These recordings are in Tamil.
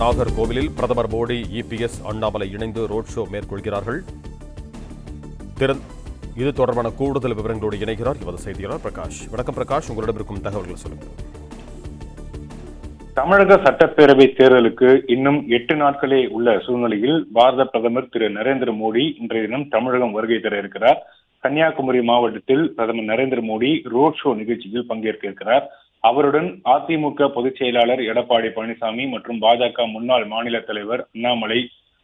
நாகர்கோவிலில் பிரதமர் மோடி, இபிஎஸ், அண்ணாமலை இணைந்து ரோட் ஷோ மேற்கொள்கிறார்கள். இது தொடர்பான கூடுதல் விவரங்களோடு இணைகிறார் எமது செய்தியாளர் பிரகாஷ். வணக்கம் பிரகாஷ், உங்களிடம் இருக்கும் தகவல்கள் சொல்லுங்கள். தமிழக சட்டப்பேரவை தேர்தலுக்கு இன்னும் 8 நாட்களே உள்ள சூழ்நிலையில் பாரத பிரதமர் திரு நரேந்திர மோடி இன்றைய தினம் தமிழகம் வருகை தர இருக்கிறார். கன்னியாகுமரி மாவட்டத்தில் பிரதமர் நரேந்திர மோடி ரோட் ஷோ நிகழ்ச்சியில் பங்கேற்க இருக்கிறார். அவருடன் அதிமுக பொதுச் செயலாளர் எடப்பாடி பழனிசாமி மற்றும் பாஜக முன்னாள் மாநில தலைவர் அண்ணாமலை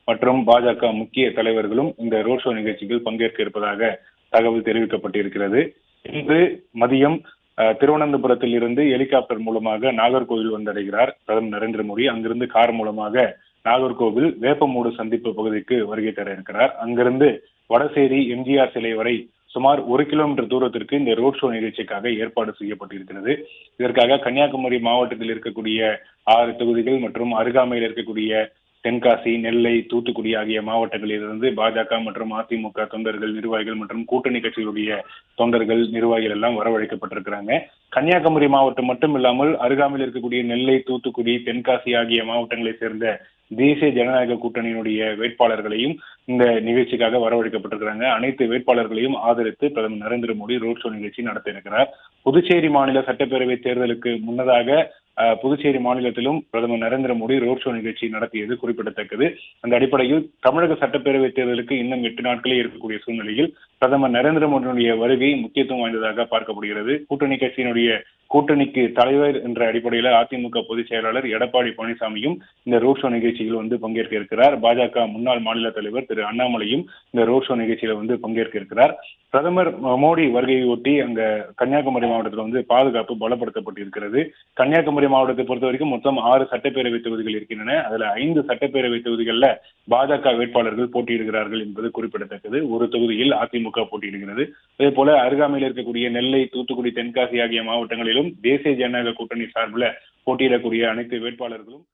மற்றும் பாஜக முக்கிய தலைவர்களும் இந்த ரோட் ஷோ நிகழ்ச்சியில் பங்கேற்க இருப்பதாக தகவல் தெரிவிக்கப்பட்டிருக்கிறது. இன்று மதியம் திருவனந்தபுரத்தில் இருந்து ஹெலிகாப்டர் மூலமாக நாகர்கோவில் வந்தடைகிறார் பிரதமர் நரேந்திர மோடி. அங்கிருந்து கார் மூலமாக நாகர்கோவில் வேப்பமூடு சந்திப்பு பகுதிக்கு வருகை தர இருக்கிறார். அங்கிருந்து வடசேரி எம்ஜிஆர் சிலை வரை சுமார் 1 கிலோமீட்டர் தூரத்திற்கு இந்த ரோட் ஷோ நிகழ்ச்சிக்காக ஏற்பாடு செய்யப்பட்டிருக்கிறது. இதற்காக கன்னியாகுமரி மாவட்டத்தில் இருக்கக்கூடிய 6 தொகுதிகள் மற்றும் அருகாமையில் இருக்கக்கூடிய தென்காசி, நெல்லை, தூத்துக்குடி ஆகிய மாவட்டங்களில் இருந்து பாஜக மற்றும் அதிமுக தொண்டர்கள், நிர்வாகிகள் மற்றும் கூட்டணி கட்சிகளுடைய தொண்டர்கள், நிர்வாகிகள் எல்லாம் வரவழைக்கப்பட்டிருக்கிறாங்க. கன்னியாகுமரி மாவட்டம் மட்டும் இல்லாமல் அருகாமையில் இருக்கக்கூடிய நெல்லை, தூத்துக்குடி, தென்காசி ஆகிய மாவட்டங்களை சேர்ந்த தேசிய ஜனநாயக கூட்டணியினுடைய வேட்பாளர்களையும் இந்த நிகழ்ச்சிக்காக வரவழைக்கப்பட்டிருக்கிறாங்க. அனைத்து வேட்பாளர்களையும் ஆதரித்து பிரதமர் நரேந்திர மோடி ரோட் ஷோ நிகழ்ச்சி நடத்த இருக்கிறார். புதுச்சேரி மாநில சட்டப்பேரவை தேர்தலுக்கு முன்னதாக புதுச்சேரி மாநிலத்திலும் பிரதமர் நரேந்திர மோடி ரோட் ஷோ நிகழ்ச்சி நடத்தியது குறிப்பிடத்தக்கது. அந்த அடிப்படையில் தமிழக சட்டப்பேரவை தேர்தலுக்கு இன்னும் 8 நாட்களே இருக்கக்கூடிய சூழ்நிலையில் பிரதமர் நரேந்திர மோடியினுடைய வருகை முக்கியத்துவம் வாய்ந்ததாக பார்க்கப்படுகிறது. கூட்டணி கட்சியினுடைய கூட்டணிக்கு தலைவர் என்ற அடிப்படையில் அதிமுக பொதுச் செயலாளர் எடப்பாடி பழனிசாமியும் இந்த ரோட் ஷோ நிகழ்ச்சியில் பங்கேற்க இருக்கிறார். பாஜக முன்னாள் மாநில தலைவர் திரு அண்ணாமலையும் இந்த ரோட் ஷோ நிகழ்ச்சியில பங்கேற்க இருக்கிறார். பிரதமர் மோடி வருகையை ஒட்டி அங்க கன்னியாகுமரி மாவட்டத்தில் பாதுகாப்பு பலப்படுத்தப்பட்டிருக்கிறது. கன்னியாகுமரி மாவட்டத்தை பொறுத்த வரைக்கும் மொத்தம் 6 சட்டப்பேரவை தொகுதிகள் இருக்கின்றன. அதுல 5 சட்டப்பேரவை தொகுதிகளில் பாஜக வேட்பாளர்கள் போட்டியிடுகிறார்கள் என்பது குறிப்பிடத்தக்கது. ஒரு தொகுதியில் அதிமுக போட்டியிடுகிறது. அதே போல அருகாமையில் இருக்கக்கூடிய நெல்லை, தூத்துக்குடி, தென்காசி ஆகிய மாவட்டங்களிலும் தேசிய ஜனநாயக கூட்டணி சார்பில் போட்டியிடக்கூடிய அனைத்து வேட்பாளர்களும்